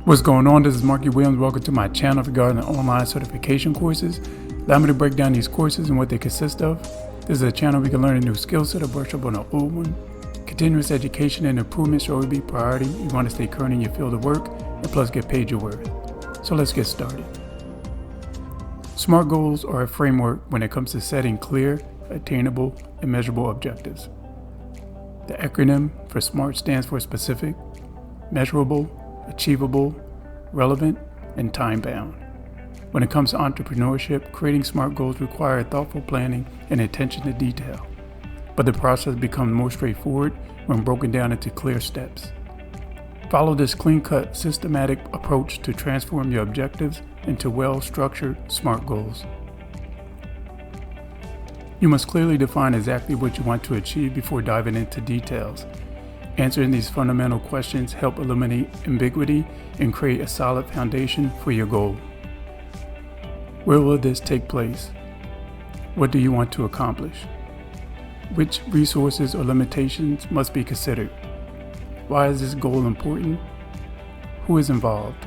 What's going on? This is Markie Williams. Welcome to my channel regarding the online certification courses. Allow me to break down these courses and what they consist of. This is a channel where you can learn a new skill set or brush up on an old one. Continuous education and improvement should always be a priority. You want to stay current in your field of work and plus get paid your worth. So let's get started. SMART goals are a framework when it comes to setting clear, attainable, and measurable objectives. The acronym for SMART stands for specific, measurable, achievable, relevant, and time-bound. When it comes to entrepreneurship, creating SMART goals require thoughtful planning and attention to detail. But the process becomes more straightforward when broken down into clear steps. Follow this clean-cut, systematic approach to transform your objectives into well-structured SMART goals. You must clearly define exactly what you want to achieve before diving into details. Answering these fundamental questions help eliminate ambiguity and create a solid foundation for your goal. Where will this take place? What do you want to accomplish? Which resources or limitations must be considered? Why is this goal important? Who is involved?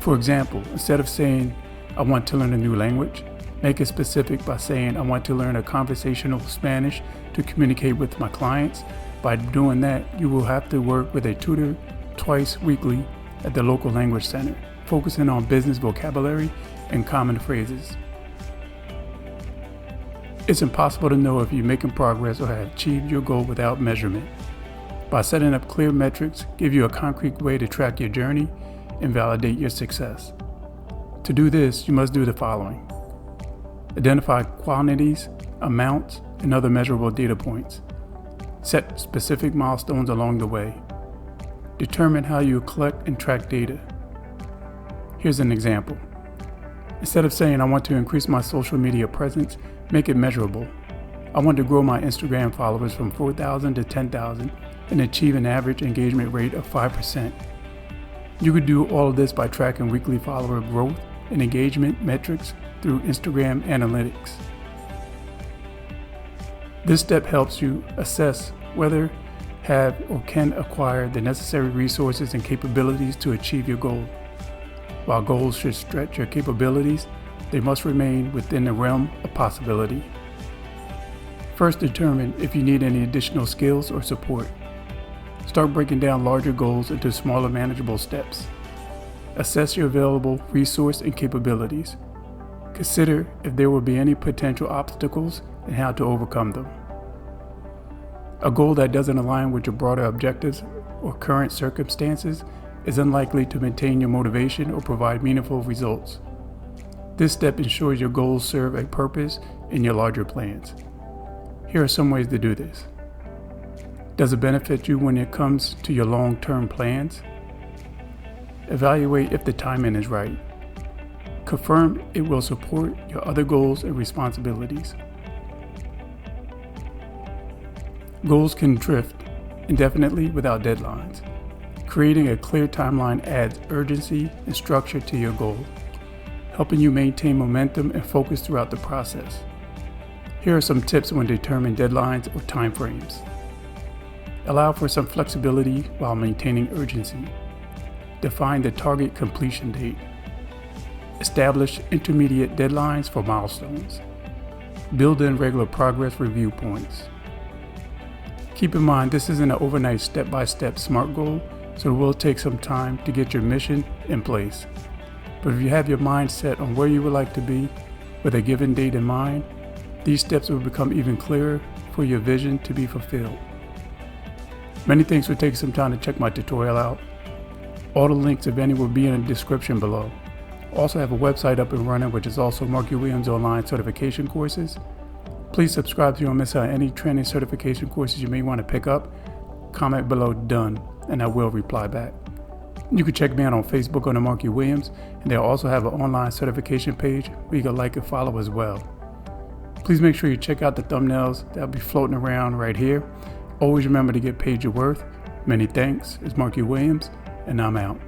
For example, instead of saying, "I want to learn a new language," make it specific by saying, "I want to learn a conversational Spanish to communicate with my clients." By doing that, you will have to work with a tutor twice weekly at the local language center, focusing on business vocabulary and common phrases. It's impossible to know if you're making progress or have achieved your goal without measurement. By setting up clear metrics, give you a concrete way to track your journey and validate your success. To do this, you must do the following. Identify quantities, amounts, and other measurable data points. Set specific milestones along the way. Determine how you collect and track data. Here's an example. Instead of saying, "I want to increase my social media presence," make it measurable. I want to grow my Instagram followers from 4,000 to 10,000 and achieve an average engagement rate of 5%. You could do all of this by tracking weekly follower growth and engagement metrics through Instagram analytics. This step helps you assess whether, have, or can acquire the necessary resources and capabilities to achieve your goal. While goals should stretch your capabilities, they must remain within the realm of possibility. First, determine if you need any additional skills or support. Start breaking down larger goals into smaller, manageable steps. Assess your available resource and capabilities. Consider if there will be any potential obstacles and how to overcome them. A goal that doesn't align with your broader objectives or current circumstances is unlikely to maintain your motivation or provide meaningful results. This step ensures your goals serve a purpose in your larger plans. Here are some ways to do this. Does it benefit you when it comes to your long-term plans? Evaluate if the timing is right. Confirm it will support your other goals and responsibilities. Goals can drift indefinitely without deadlines. Creating a clear timeline adds urgency and structure to your goal, helping you maintain momentum and focus throughout the process. Here are some tips when determining deadlines or timeframes. Allow for some flexibility while maintaining urgency. Define the target completion date. Establish intermediate deadlines for milestones. Build in regular progress review points. Keep in mind, this isn't an overnight step-by-step SMART goal, so it will take some time to get your mission in place. But if you have your mind set on where you would like to be with a given date in mind, these steps will become even clearer for your vision to be fulfilled. Many thanks for taking some time to check my tutorial out. All the links, if any, will be in the description below. Also have a website up and running, which is also Markie Williams Online Certification Courses. Please subscribe so you don't miss out on any training certification courses you may want to pick up. Comment below "done" and I will reply back. You can check me out on Facebook under Markie Williams, and they'll also have an online certification page where you can like and follow as well. Please make sure you check out the thumbnails that'll be floating around right here. Always remember to get paid your worth. Many thanks. It's Markie Williams, and I'm out.